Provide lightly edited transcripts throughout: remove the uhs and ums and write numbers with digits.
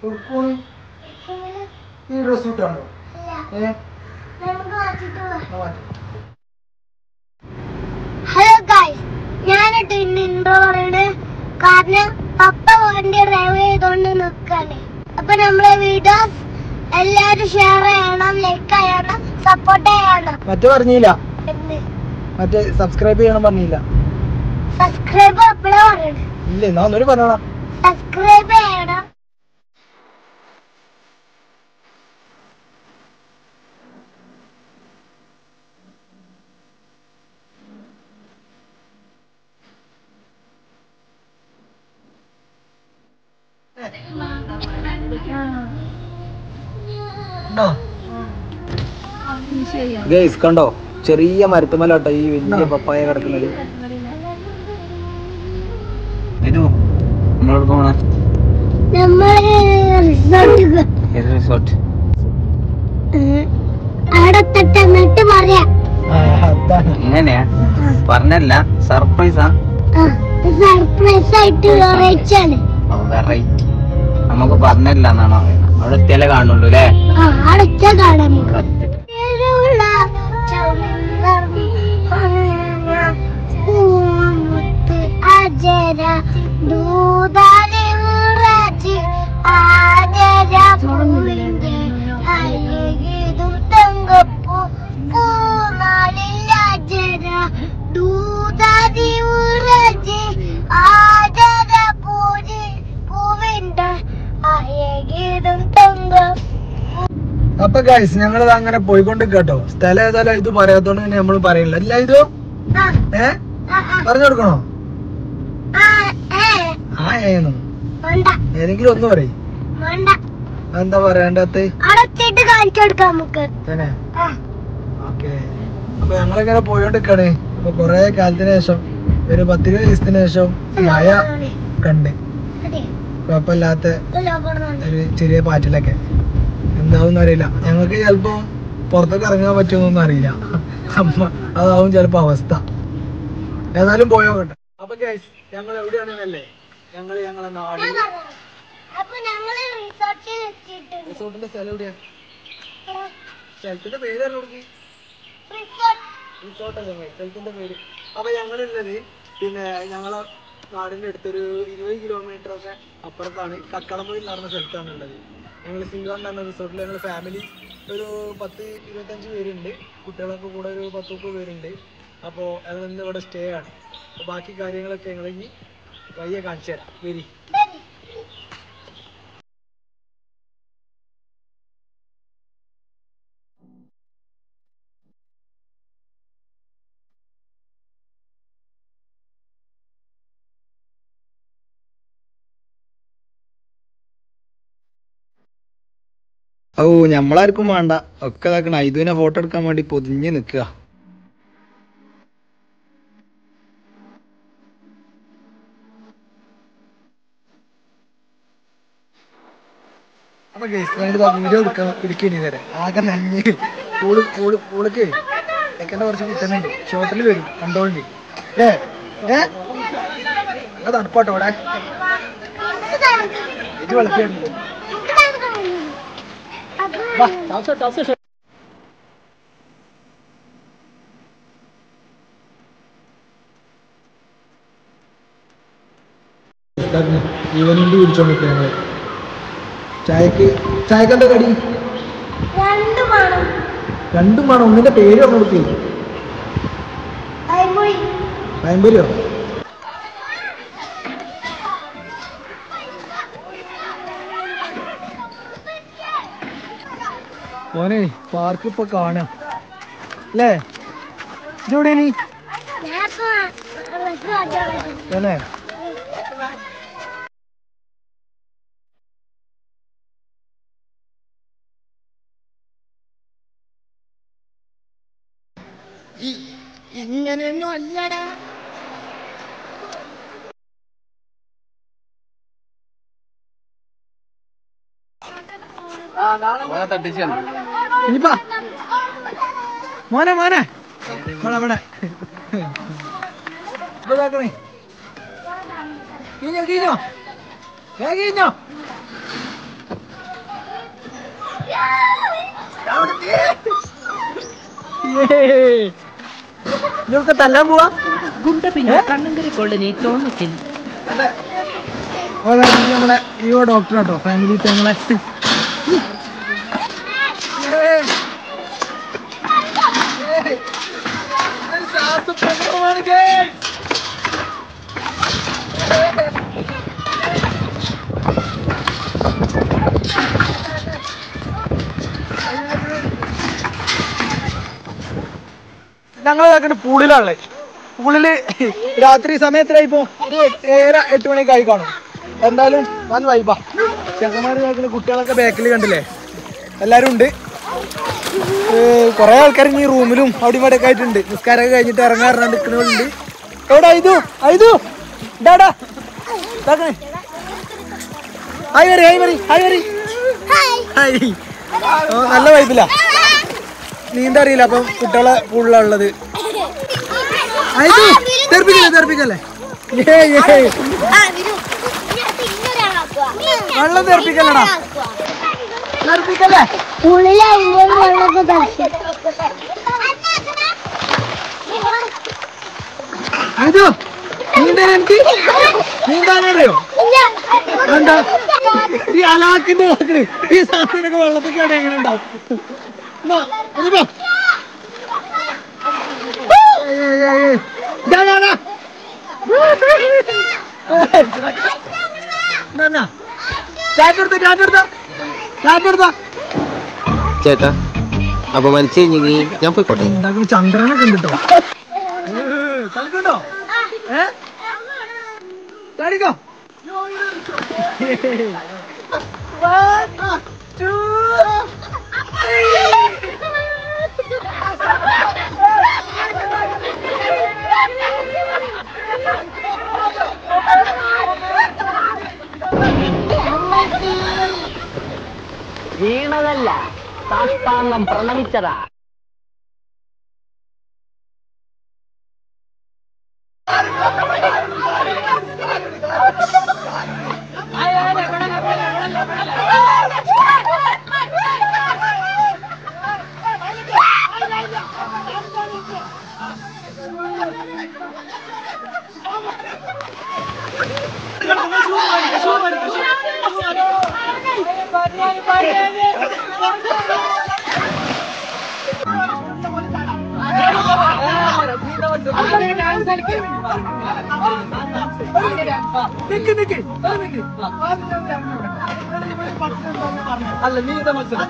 ഈ dress ഇട്ടാണോ? Hello guys, ഞാനിട്ട് intro പറയണേ കാരണം പപ്പ വണ്ടി ഡ്രൈവ് ചെയ്തോണ്ട് നിൽക്കാണ്. അപ്പൊ നമ്മളെ വീഡിയോസ് എല്ലാരും ഷെയർ ചെയ്യണം, ലൈക്ക് ചെയ്യണം, സപ്പോർട്ട് ചെയ്യണം. മറ്റേ പറഞ്ഞില്ല, മറ്റേ സബ്സ്ക്രൈബ് ചെയ്യണം പറഞ്ഞില്ല. സബ്സ്ക്രൈബ് എപ്പോഴാ പറയണേ? ഇല്ല, എന്നാ ഒന്നൂടി പറഞ്ഞോളാം. സബ്സ്ക്രൈബ് ചെയ്യണം. ഗൈസ് കണ്ടോ, ചെറിയ മരത്തുമലോട്ടോ ഈ വലിയ പപ്പായ കിടക്കുന്നത്. ഇങ്ങനെയാ പറഞ്ഞല്ല, സർപ്രൈസാ. സർപ്രൈസ് ആയിട്ട് വെറൈറ്റി നമുക്ക് പറഞ്ഞില്ല എന്നാണോ? അവിടെ എത്തിയാലേ കാണുള്ളൂ അല്ലേ? അടുത്ത കാണാൻ അപ്പൊ ഗൈസ് ഞങ്ങളത് അങ്ങനെ പോയിക്കൊണ്ട് കേട്ടോ. സ്ഥലം ഏതായാലും ഇത് പറയാത്തോണ്ട് തന്നെ നമ്മള് പറയില്ല. അല്ല ഇത് പറഞ്ഞു കൊടുക്കണോ? ഏതെങ്കിലും ഒന്ന് പറയും. എന്താ പറയണ്ടത്? തന്നെ ഓക്കെ. അപ്പൊ ഞങ്ങളിങ്ങനെ പോയോണ്ടിരിക്കാണ്. അപ്പൊ കൊറേ കാലത്തിന് ശേഷം, ഒരു 10-20 ദിവസത്തിന് ശേഷം മഴ കണ്ട് കുഴപ്പമില്ലാത്ത ഒരു ചെറിയ പാറ്റിലൊക്കെ. എന്താവും അറിയില്ല. ഞങ്ങൾക്ക് ചിലപ്പോ പുറത്തൊക്കെ ഇറങ്ങാൻ പറ്റുമെന്നൊന്നും അറിയില്ല. അതാവും ചിലപ്പോ അവസ്ഥ. ഏതായാലും പോയോട്ടെ. അപ്പൊ ഗൈസ് ഞങ്ങൾ എവിടെയാണെന്നല്ലേ, ഞങ്ങളെ നാട് റിസോർട്ടിന്റെ സ്ഥലം എവിടെയാ? സ്ഥലത്തിന്റെ പേര് അറിഞ്ഞു. റിസോർട്ടല്ലേ സ്ഥലത്തിന്റെ പേര്. അപ്പൊ ഞങ്ങളുള്ളത് പിന്നെ ഞങ്ങളെ നാടിന്റെ അടുത്തൊരു 20 കിലോമീറ്റർ ഒക്കെ അപ്പുറത്താണ് കക്കടംപൊയിൽ എന്ന് പറഞ്ഞ സ്ഥലത്താണ് ഉള്ളത്. ഞങ്ങൾ സിംഗാണ്ട് എന്ന റിസോർട്ടിൽ ഞങ്ങൾ ഫാമിലി ഒരു 10-25 പേരുണ്ട്. കുട്ടികളൊക്കെ കൂടെ ഒരു 10-30 പേരുണ്ട്. അപ്പോൾ ഞങ്ങൾ ഇന്ന് ഇവിടെ സ്റ്റേ ആണ്. അപ്പോൾ ബാക്കി കാര്യങ്ങളൊക്കെ ഞങ്ങൾ ഇനി വയ്യ കാണിച്ചു തരാം. വരി. ഓ ഞമ്മളാർക്കും വേണ്ട, ഒക്കെ ഇതാക്കണം. ഐതുവിനെ ഫോട്ടോ എടുക്കാൻ വേണ്ടി പൊതിഞ്ഞ് നിൽക്കുക. അപ്പൊ വീഡിയോ എടുക്കേണ്ടി തരാം. ആകെ നഞ്ഞ് പൂളക്ക് എക്കൻ്റെ കുറച്ച് കിട്ടുന്നുണ്ട്. ഷോട്ടിൽ വരും, കണ്ടോണ്ടി. തണുപ്പാട്ടോ ഇവിടെ. ഇത് വെള്ളത്തിലുണ്ട്. ഈവനിങ് കുടിച്ചോണ്ടിരിക്കുക ഞങ്ങള്. ചായക്ക് എന്താ കടി? രണ്ടും വേണം. ഒന്നിന്റെ പേര് പറഞ്ഞു കൊടുക്കേ. പയമ്പൂരിയോ? മോനെ പാർക്ക് ഇപ്പൊ കാണാം അല്ലേ? ഇതെവിടെ നീ അല്ലേ? ഇങ്ങനെയൊന്നും അല്ലടാ. ഇനിപ്പാ മോനെ മോനെ ഇവിടെ ഇതാക്കണേ. കഴിഞ്ഞോ കഴിഞ്ഞോ? ഇതൊക്കെ തല്ലാൻ പോവാ ഗുണ്ട പിന്നെ കണ്ണങ്കരി കൊള്ളനെ തോന്നിക്കില്ല. നമ്മളെ യുവ ഡോക്ടർ കേട്ടോ, ഫാമിലി ഞങ്ങളെ ഞങ്ങൾ പൂളിലാണല്ലേ. പൂളില് രാത്രി സമയത്തിലായിപ്പോ ഒരു 7-8 മണിയൊക്കെ ആയി കാണും. എന്തായാലും വന്ന് വൈബാ. ചെക്കന്മാര് നോക്കുന്ന കുട്ടികളൊക്കെ ബാക്കിൽ കണ്ടില്ലേ, എല്ലാരും ഉണ്ട്. കൊറേ ആൾക്കാർ ഈ റൂമിലും അവിടെ ഇവിടെ ഒക്കെ ആയിട്ടുണ്ട്. നിസ്കാരമൊക്കെ കഴിഞ്ഞിട്ട് ഇറങ്ങാറുണ്ട് നിൽക്കുന്നവരുണ്ട്. എവിടെ ഐതു ഇതാടാ ഹായ് വരി ഹായ് വരി ഹായ് വരി ഹായ്. നല്ല വൈബില്ല. നീന്താ അറിയില്ല, അപ്പം കുട്ടികളെ പൂളിലുള്ളത്. തെറിപ്പിക്കല്ലേ വെള്ളം തെറിപ്പിക്കല്ലടാ, തെറിപ്പിക്കല്ലേ. അയ്യോ എനിക്ക് നീന്താനറിയോ? എന്താ ഈ അലാക്കിന്റെ ഈ സാധനമൊക്കെ വെള്ളത്തിൽ കേടെ എങ്ങനെ ഉണ്ടാവും? ചേട്ടാ അപ്പൊ മനസ്സിൽ ഞാൻ പോയിക്കോട്ടെ. എന്താക്കും ചന്ദ്രനൊക്കെ ഉണ്ട് കേട്ടോ. കളിക്കണ്ടോ? കളിക്കോ? വീണതല്ല, സാഷ്ടാംഗം പ്രണമിച്ചതാ. അല്ല നീന്ത മത്സരം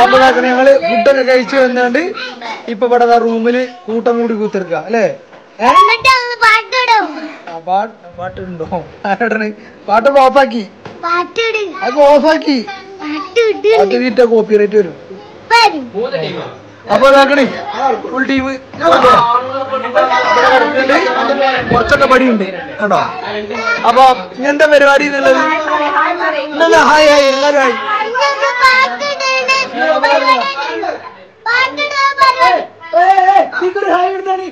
അപ്പൊ ഞങ്ങള് ഫുഡൊക്കെ കഴിച്ചു വന്നാണ്ട് ഇപ്പൊ ഇവിടെ റൂമില് കൂട്ടം കൂടി കൂത്തിരിക്ക അല്ലേ? പാട്ടുണ്ടോ? ആരോടാണ് പാട്ട്? ഓഫാക്കി അത് ഓഫാക്കി പാട്ട് വീട്ട കോപ്പിറൈറ്റ് വരും. അപ്പൊ ഇതാക്കണേ ഫുൾ ടീം കുറച്ചൊക്കെ പടിയുണ്ട് കേട്ടോ. അപ്പൊ ഇങ്ങനത്തെ പരിപാടി എന്നുള്ളത് ഹായ് ഹായ് എല്ലാരും ഹായ്. ഹായ് എടുത്താണ്.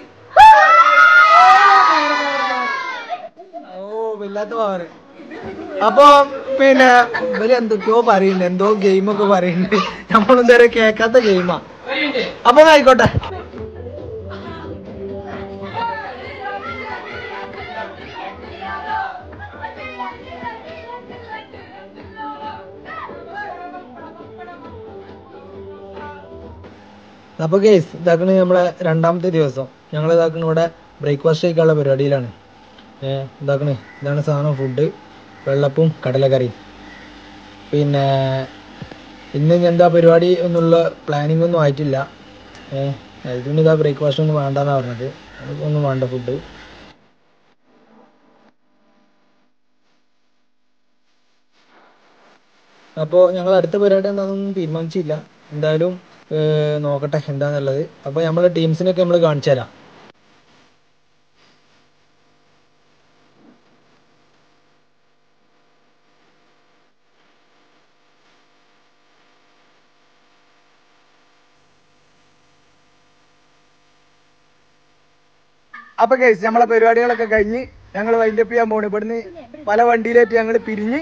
ഓ വല്ലാത്ത പവറ്. അപ്പൊ പിന്നെ ഇവര് എന്തൊക്കെയോ പറയുന്നുണ്ട്, എന്തോ ഗെയിമൊക്കെ പറയുന്നുണ്ട്, നമ്മളെന്തേലും കേൾക്കാത്ത ഗെയിമാ. അപ്പൊ ആയിക്കോട്ടെ. അപ്പൊ ഗേസ് ഇതാക്കണ നമ്മളെ രണ്ടാമത്തെ ദിവസം ഞങ്ങൾ ഇതാക്കണ ഇവിടെ ബ്രേക്ക്ഫാസ്റ്റ് കഴിക്കാനുള്ള പരിപാടിയിലാണ്. ഇതാക്കണേ ഇതാണ് സാധനം, ഫുഡ്, വെള്ളപ്പും കടലക്കറിയും. പിന്നെ ഇന്ന് എന്താ പരിപാടി എന്നുള്ള പ്ലാനിങ് ഒന്നും ആയിട്ടില്ല. ഇതിന് ഇതാ ബ്രേക്ക്ഫാസ്റ്റ് ഒന്നും വേണ്ടെന്നാണ് പറഞ്ഞത്, ഒന്നും വേണ്ട ഫുഡ്. അപ്പോൾ ഞങ്ങൾ അടുത്ത പരിപാടി എന്താണെന്നൊന്നും തീരുമാനിച്ചില്ല. എന്തായാലും നോക്കട്ടെ എന്താന്നുള്ളത്. അപ്പോൾ നമ്മളെ ടീംസിനൊക്കെ നമ്മൾ കാണിച്ചു തരാം. അപ്പൊ ഗൈസ് നമ്മളെ പരിപാടികളൊക്കെ കഴിഞ്ഞ് ഞങ്ങൾ വൈൻഡപ്പ് ചെയ്യാൻ പോണു. ഇവിടുന്ന് പല വണ്ടിയിലായിട്ട് ഞങ്ങൾ പിരിഞ്ഞ്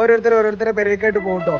ഓരോരുത്തരെ പെരേക്കായിട്ട് പോകും കേട്ടോ.